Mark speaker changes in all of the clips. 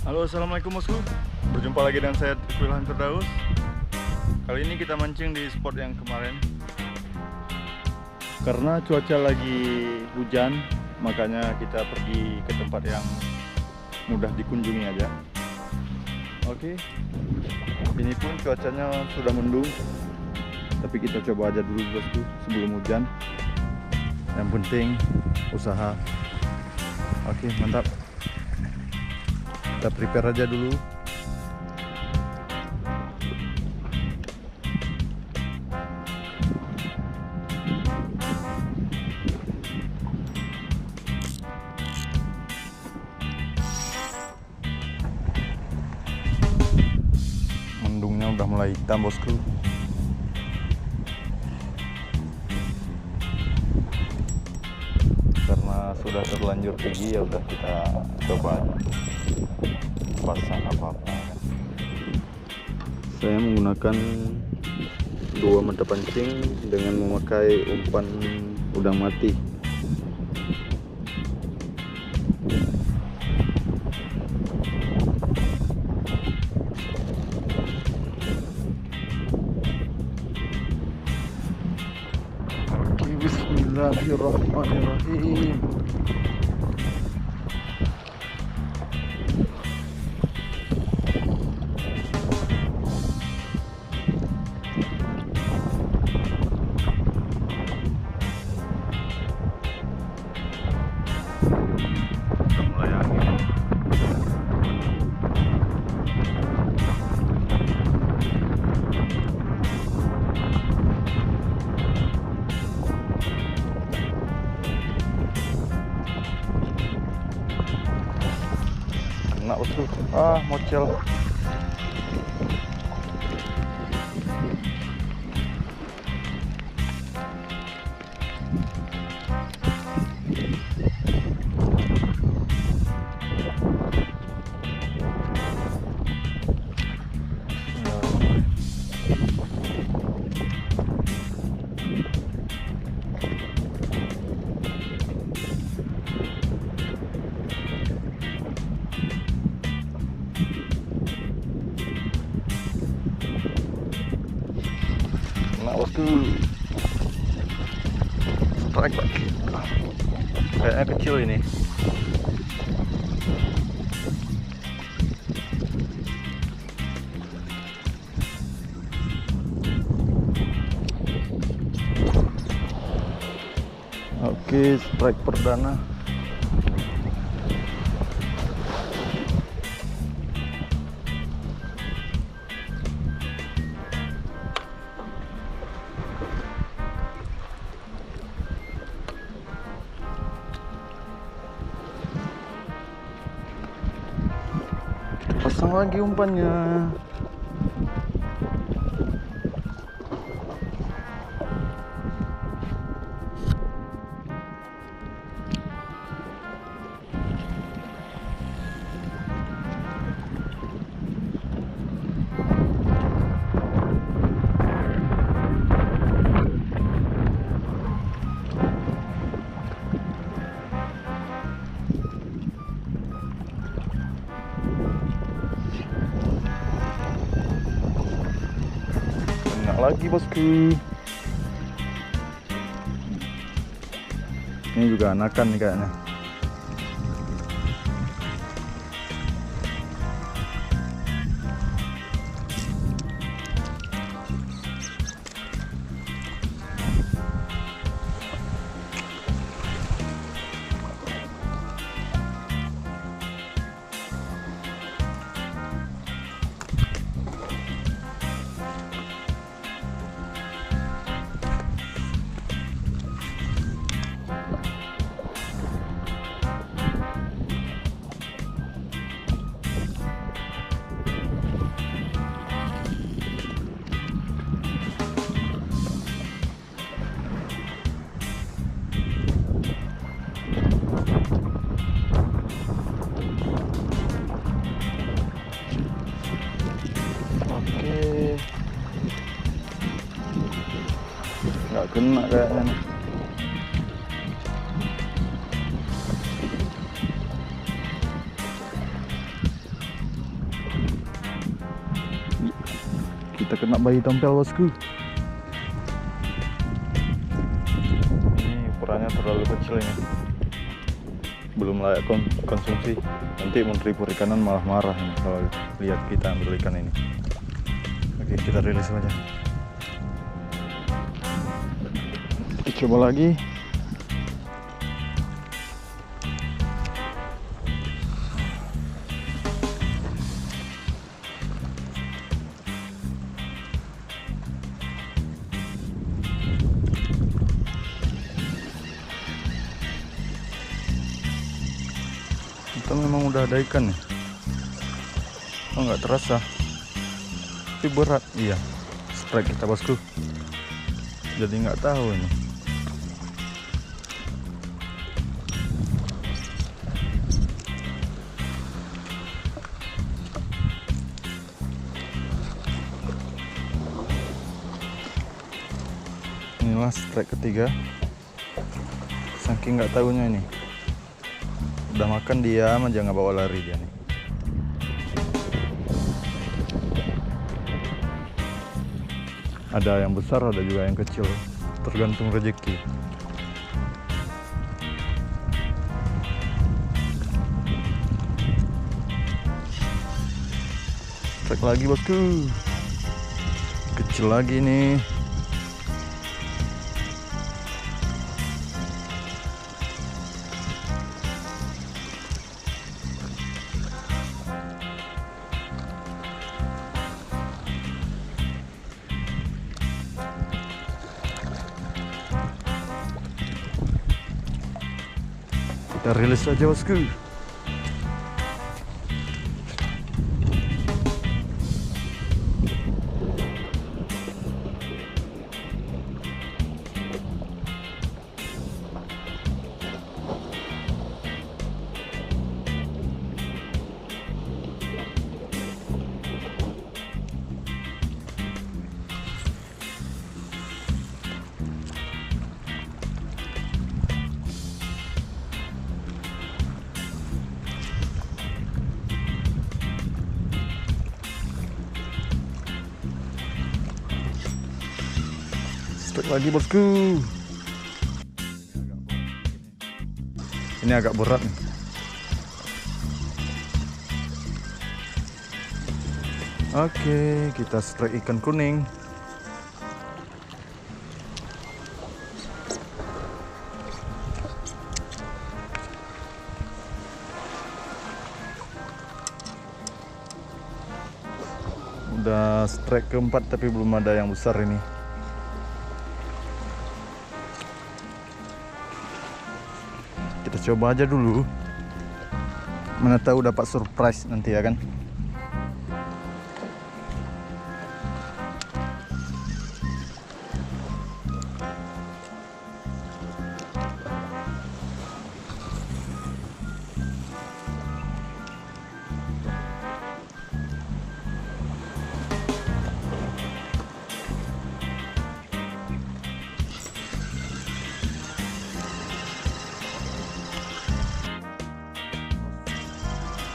Speaker 1: Halo, assalamualaikum bosku. Berjumpa lagi dengan saya Wilhan Firdaus. Kali ini kita mancing di spot yang kemarin. Karena cuaca lagi hujan, makanya kita pergi ke tempat yang mudah dikunjungi aja. Oke, ini pun cuacanya sudah mendung, tapi kita coba aja dulu bosku sebelum hujan. Yang penting usaha. Oke, mantap. Kita prepare aja dulu. Mendungnya udah mulai hitam bosku. Karena sudah terlanjur tinggi, ya udah kita coba pasang apa-apa. Saya menggunakan 2 mata pancing dengan memakai umpan udang mati. Oke, bismillahirrahmanirrahim. Kena bosku. Mocel. Kena bosku. Strike lagi. Kayaknya kecil ini. Oke, strike perdana. Pasang lagi umpannya. Lagi bosku. Ini juga anakan nih kayaknya. Nggak kena kayaknya nih. Kita kena bayi tompel bosku. Ini ukurannya terlalu kecil ini, belum layak konsumsi. Nanti menteri perikanan malah marah ini kalau lihat kita ambil ikan ini. Oke, kita rilis saja. Kita coba lagi. Kita memang udah ada ikan nih. Oh, nggak terasa, tapi berat. Iya, strike kita bosku. Jadi nggak tahu ini. Inilah strike ketiga. Saking nggak tahunya ini. Udah makan diam aja, nggak bawa lari dia nih. Ada yang besar, ada juga yang kecil, tergantung rezeki. Cek lagi bosku, kecil lagi nih. Kita rilis aja bosku. Strike lagi bosku. Ini agak berat nih. Oke, kita strike ikan kuning. Udah strike keempat tapi belum ada yang besar ini. Kita coba aja dulu, mana tahu dapat surprise nanti ya kan.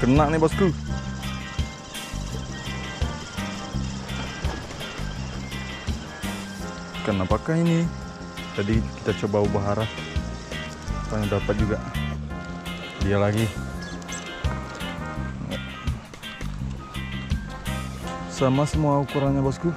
Speaker 1: Kena nih bosku. Ikan apakah ini? Tadi kita coba ubah arah, yang dapat juga dia lagi. Sama semua ukurannya bosku.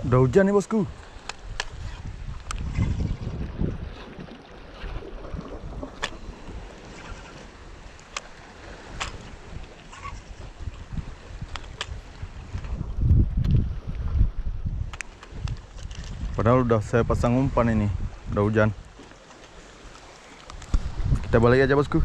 Speaker 1: Udah hujan nih bosku. Padahal udah saya pasang umpan ini, udah hujan. Kita balik aja bosku.